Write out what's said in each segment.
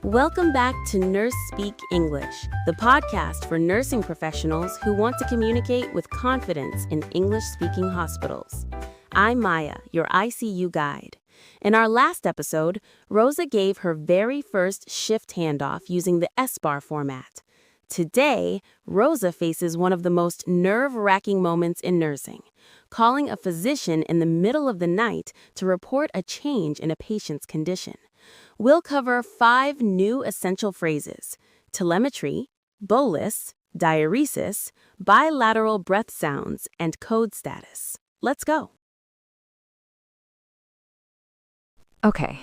Welcome back to NurseSpeak English, the podcast for nursing professionals who want to communicate with confidence in English-speaking hospitals. I'm Maya, your ICU guide. In our last episode, Rosa gave her very first shift handoff using the SBAR format. Today, Rosa faces one of the most nerve-wracking moments in nursing, calling a physician in the middle of the night to report a change in a patient's condition. We'll cover 5 new essential phrases: telemetry, bolus, diuresis, bilateral breath sounds, and code status. Let's go. Okay,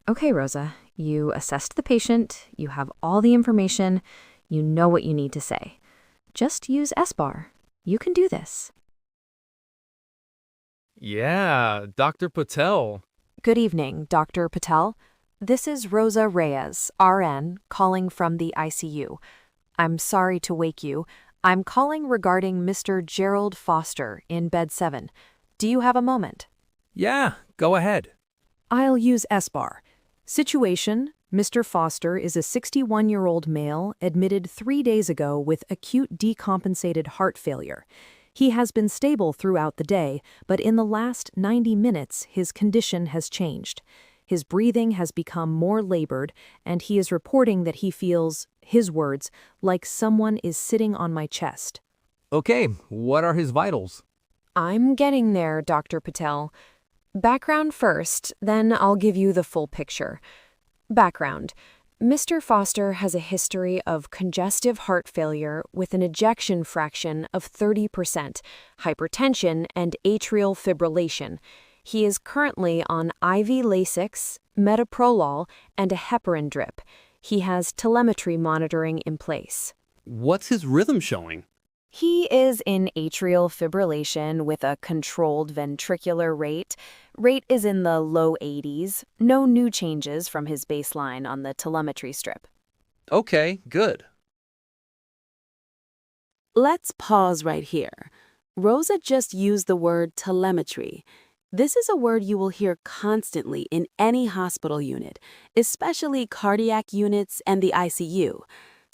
Rosa. You assessed the patient, you have all the information, you know what you need to say. Just use SBAR. You can do this. Yeah, Dr. Patel. Good evening, Dr. Patel. This is Rosa Reyes, RN, calling from the ICU. I'm sorry to wake you. I'm calling regarding Mr. Gerald Foster in bed 7. Do you have a moment? Yeah, go ahead. I'll use SBAR. Situation: Mr. Foster is a 61-year-old male admitted 3 days ago with acute decompensated heart failure. He has been stable throughout the day, but in the last 90 minutes, his condition has changed. His breathing has become more labored, and he is reporting that he feels, his words, like someone is sitting on my chest. Okay, what are his vitals? I'm getting there, Dr. Patel. Background first, then I'll give you the full picture. Background: Mr. Foster has a history of congestive heart failure with an ejection fraction of 30%, hypertension, and atrial fibrillation. He is currently on IV Lasix, metoprolol, and a heparin drip. He has telemetry monitoring in place. What's his rhythm showing? He is in atrial fibrillation with a controlled ventricular rate. Rate is in the low 80s. No new changes from his baseline on the telemetry strip. Okay, good. Let's pause right here. Rosa just used the word telemetry. This is a word you will hear constantly in any hospital unit, especially cardiac units and the ICU.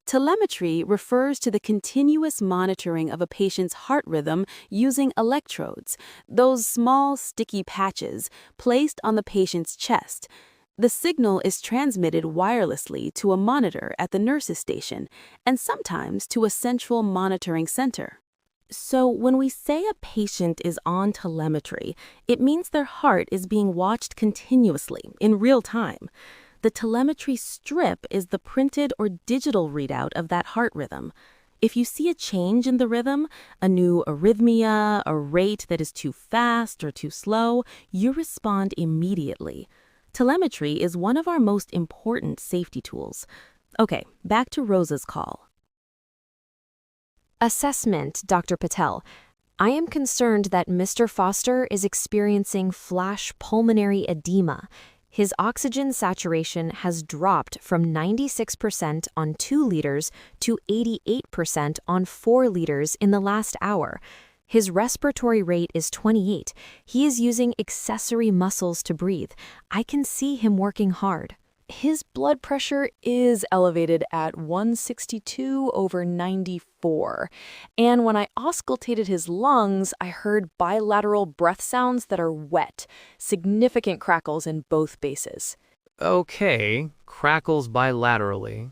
Telemetry refers to the continuous monitoring of a patient's heart rhythm using electrodes, those small, sticky patches placed on the patient's chest. The signal is transmitted wirelessly to a monitor at the nurse's station and sometimes to a central monitoring center. So when we say a patient is on telemetry, it means their heart is being watched continuously, in real time. The telemetry strip is the printed or digital readout of that heart rhythm. If you see a change in the rhythm, a new arrhythmia, a rate that is too fast or too slow, you respond immediately. Telemetry is one of our most important safety tools. Okay, back to Rosa's call. Assessment, Dr. Patel. I am concerned that Mr. Foster is experiencing flash pulmonary edema. His oxygen saturation has dropped from 96% on 2 liters to 88% on 4 liters in the last hour. His respiratory rate is 28. He is using accessory muscles to breathe. I can see him working hard. His blood pressure is elevated at 162/94. And when I auscultated his lungs, I heard bilateral breath sounds that are wet, significant crackles in both bases. Okay, crackles bilaterally.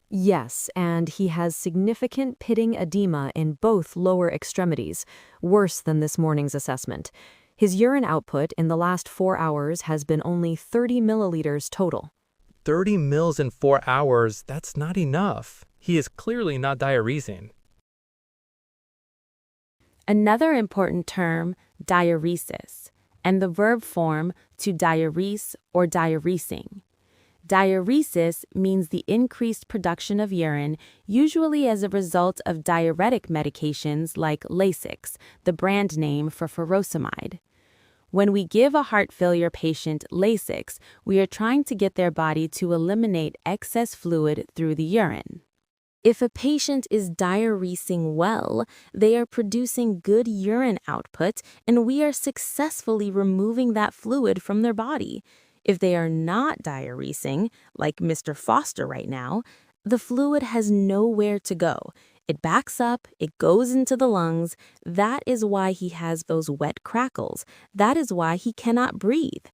Yes, and he has significant pitting edema in both lower extremities, worse than this morning's assessment. His urine output in the last 4 hours has been only 30 milliliters total. 30 mils in 4 hours, that's not enough. He is clearly not diuresing. Another important term, diuresis, and the verb form to diurese or diuresing. Diuresis means the increased production of urine, usually as a result of diuretic medications like Lasix, the brand name for furosemide. When we give a heart failure patient Lasix, we are trying to get their body to eliminate excess fluid through the urine. If a patient is diuresing well, they are producing good urine output, and we are successfully removing that fluid from their body. If they are not diuresing, like Mr. Foster right now, the fluid has nowhere to go. It backs up, it goes into the lungs. That is why he has those wet crackles. That is why he cannot breathe.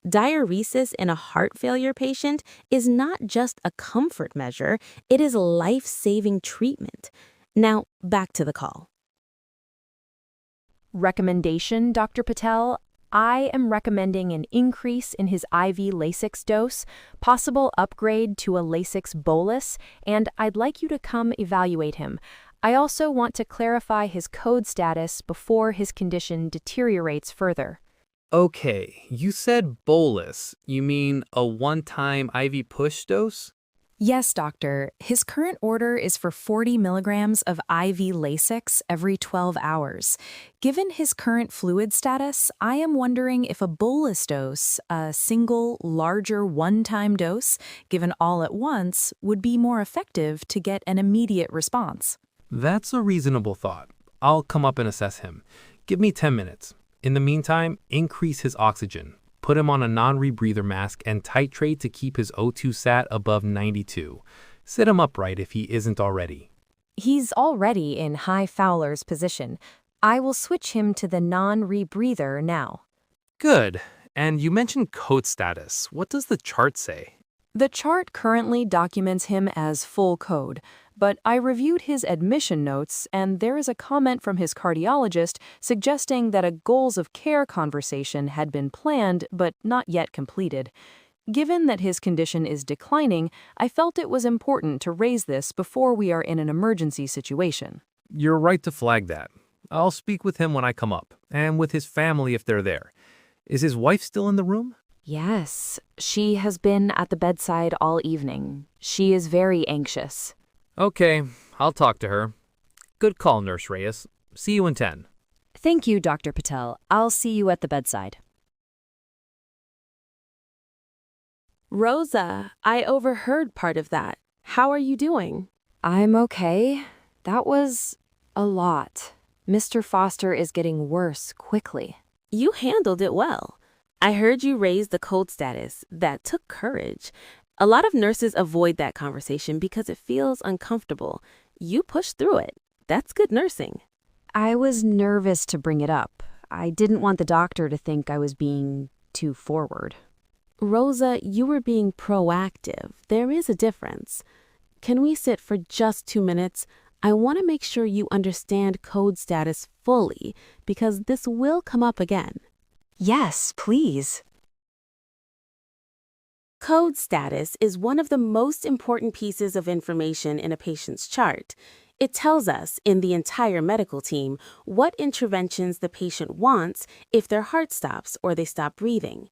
Diuresis in a heart failure patient is not just a comfort measure, it is life-saving treatment. Now, back to the call. Recommendation, Dr. Patel? I am recommending an increase in his IV Lasix dose, possible upgrade to a Lasix bolus, and I'd like you to come evaluate him. I also want to clarify his code status before his condition deteriorates further. Okay, you said bolus. You mean a one-time IV push dose? Yes, doctor. His current order is for 40 milligrams of IV Lasix every 12 hours. Given his current fluid status, I am wondering if a bolus dose, a single, larger one-time dose, given all at once, would be more effective to get an immediate response. That's a reasonable thought. I'll come up and assess him. Give me 10 minutes. In the meantime, increase his oxygen. Put him on a non-rebreather mask and titrate to keep his O2 sat above 92. Sit him upright if he isn't already. He's already in high Fowler's position. I will switch him to the non-rebreather now. Good. And you mentioned code status. What does the chart say? The chart currently documents him as full code, but I reviewed his admission notes and there is a comment from his cardiologist suggesting that a goals of care conversation had been planned but not yet completed. Given that his condition is declining, I felt it was important to raise this before we are in an emergency situation. You're right to flag that. I'll speak with him when I come up, and with his family if they're there. Is his wife still in the room? Yes, she has been at the bedside all evening. She is very anxious. Okay, I'll talk to her. Good call, Nurse Reyes. See you in 10. Thank you, Dr. Patel. I'll see you at the bedside. Rosa, I overheard part of that. How are you doing? I'm okay. That was a lot. Mr. Foster is getting worse quickly. You handled it well. I heard you raise the code status. That took courage. A lot of nurses avoid that conversation because it feels uncomfortable. You pushed through it. That's good nursing. I was nervous to bring it up. I didn't want the doctor to think I was being too forward. Rosa, you were being proactive. There is a difference. Can we sit for just 2 minutes? I want to make sure you understand code status fully because this will come up again. Yes, please. Code status is one of the most important pieces of information in a patient's chart. It tells us, in the entire medical team, what interventions the patient wants if their heart stops or they stop breathing.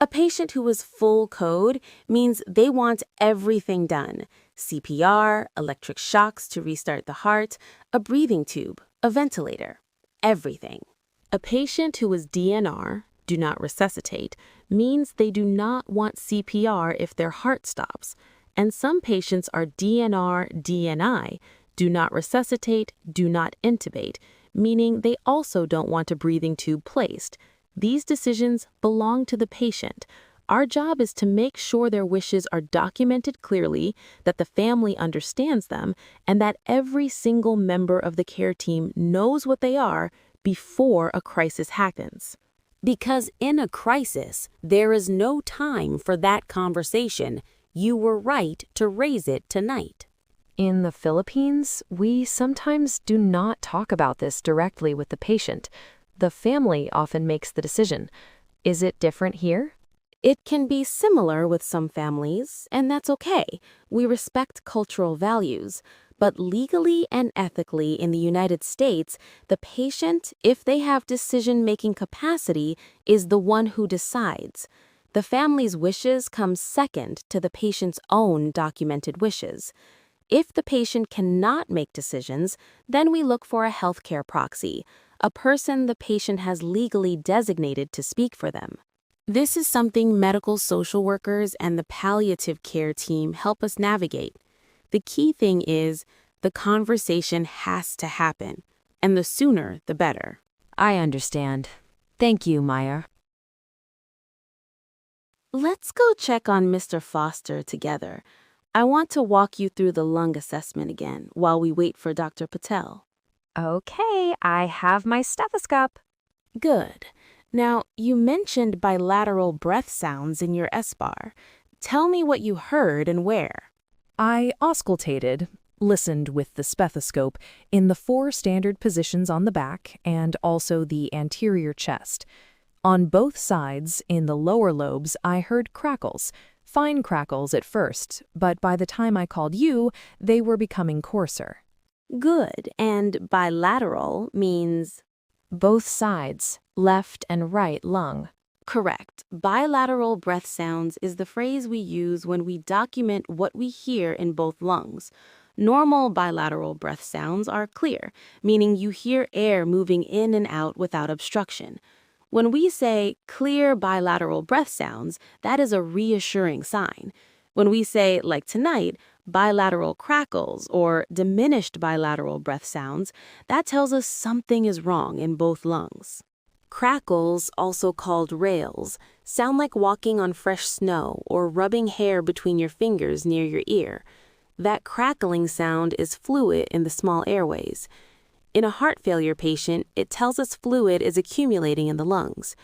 A patient who is full code means they want everything done: CPR, electric shocks to restart the heart, a breathing tube, a ventilator, everything. A patient who is DNR, do not resuscitate, means they do not want CPR if their heart stops. And some patients are DNR, DNI, do not resuscitate, do not intubate, meaning they also don't want a breathing tube placed. These decisions belong to the patient. Our job is to make sure their wishes are documented clearly, that the family understands them, and that every single member of the care team knows what they are before a crisis happens. Because in a crisis, there is no time for that conversation. You were right to raise it tonight. In the Philippines, we sometimes do not talk about this directly with the patient. The family often makes the decision. Is it different here? It can be similar with some families, and that's okay. We respect cultural values. But legally and ethically in the United States, the patient, if they have decision-making capacity, is the one who decides. The family's wishes come second to the patient's own documented wishes. If the patient cannot make decisions, then we look for a healthcare proxy, a person the patient has legally designated to speak for them. This is something medical social workers and the palliative care team help us navigate. The key thing is the conversation has to happen, and the sooner the better. I understand. Thank you, Maya. Let's go check on Mr. Foster together. I want to walk you through the lung assessment again while we wait for Dr. Patel. Okay, I have my stethoscope. Good. Now, you mentioned bilateral breath sounds in your SBAR. Tell me what you heard and where. I auscultated, listened with the stethoscope, in the 4 standard positions on the back and also the anterior chest. On both sides, in the lower lobes, I heard crackles, fine crackles at first, but by the time I called you, they were becoming coarser. Good. And bilateral means? Both sides, left and right lung. Correct. Bilateral breath sounds is the phrase we use when we document what we hear in both lungs. Normal bilateral breath sounds are clear, meaning you hear air moving in and out without obstruction. When we say clear bilateral breath sounds, that is a reassuring sign. When we say, like tonight, bilateral crackles or diminished bilateral breath sounds, that tells us something is wrong in both lungs. Crackles, also called rails, sound like walking on fresh snow or rubbing hair between your fingers near your ear. That crackling sound is fluid in the small airways. In a heart failure patient, it tells us fluid is accumulating in the lungs.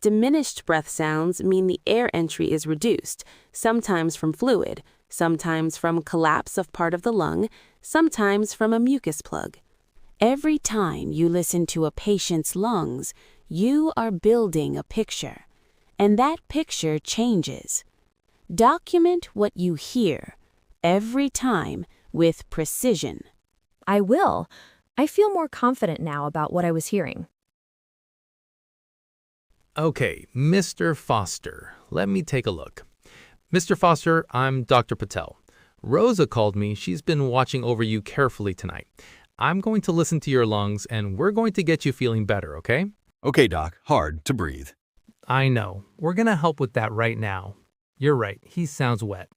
Diminished breath sounds mean the air entry is reduced, sometimes from fluid, sometimes from collapse of part of the lung, sometimes from a mucus plug. Every time you listen to a patient's lungs, you are building a picture, and that picture changes. Document what you hear, every time, with precision. I will. I feel more confident now about what I was hearing. Okay, Mr. Foster, let me take a look. Mr. Foster, I'm Dr. Patel. Rosa called me. She's been watching over you carefully tonight. I'm going to listen to your lungs, and we're going to get you feeling better, okay? Okay, Doc. Hard to breathe. I know. We're going to help with that right now. You're right. He sounds wet.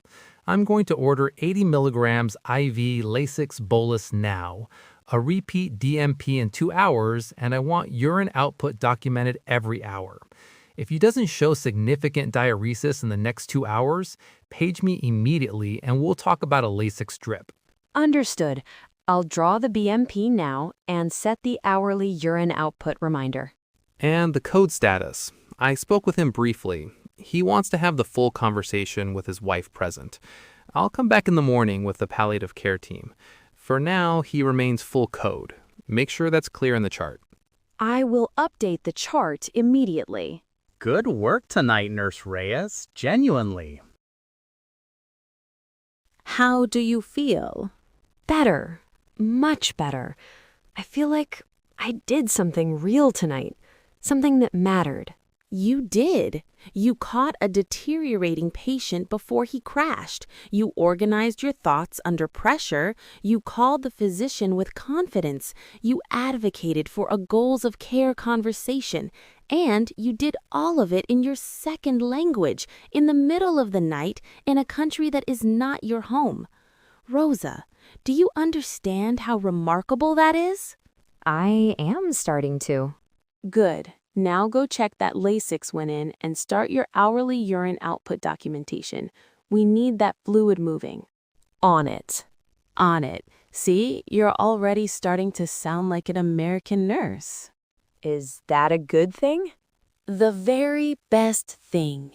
I'm going to order 80 milligrams IV Lasix Bolus now, a repeat DMP in 2 hours, and I want urine output documented every hour. If he doesn't show significant diuresis in the next 2 hours, page me immediately and we'll talk about a Lasix drip. Understood. I'll draw the BMP now and set the hourly urine output reminder. And the code status. I spoke with him briefly. He wants to have the full conversation with his wife present. I'll come back in the morning with the palliative care team. For now, he remains full code. Make sure that's clear in the chart. I will update the chart immediately. Good work tonight, Nurse Reyes. Genuinely. How do you feel? Better. Much better. I feel like I did something real tonight. Something that mattered. You did. You caught a deteriorating patient before he crashed. You organized your thoughts under pressure. You called the physician with confidence. You advocated for a goals of care conversation. And you did all of it in your second language, in the middle of the night, in a country that is not your home. Rosa, do you understand how remarkable that is? I am starting to. Good. Now go check that Lasix went in and start your hourly urine output documentation. We need that fluid moving. On it. On it. See, you're already starting to sound like an American nurse. Is that a good thing? The very best thing.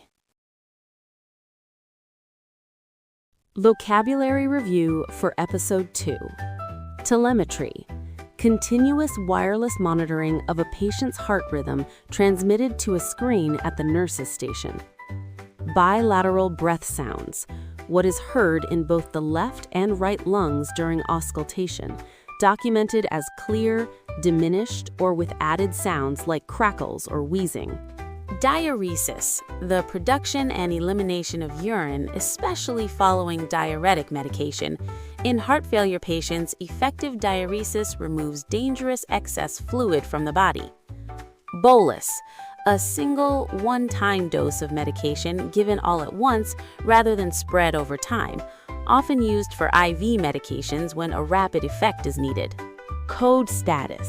Vocabulary review for Episode 2. Telemetry. Continuous wireless monitoring of a patient's heart rhythm transmitted to a screen at the nurse's station. Bilateral breath sounds. What is heard in both the left and right lungs during auscultation, documented as clear, diminished, or with added sounds like crackles or wheezing. Diuresis, the production and elimination of urine, especially following diuretic medication. In heart failure patients, effective diuresis removes dangerous excess fluid from the body. Bolus, a single, one-time dose of medication given all at once rather than spread over time, often used for IV medications when a rapid effect is needed. Code status.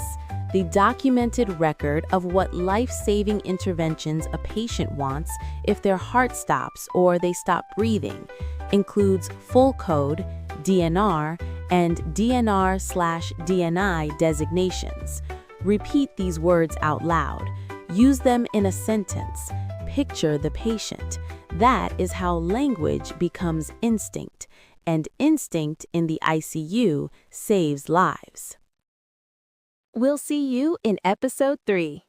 the documented record of what life-saving interventions a patient wants if their heart stops or they stop breathing, includes full code, DNR, and DNR/DNI designations. Repeat these words out loud. Use them in a sentence. Picture the patient. That is how language becomes instinct, and instinct in the ICU saves lives. We'll see you in episode 3.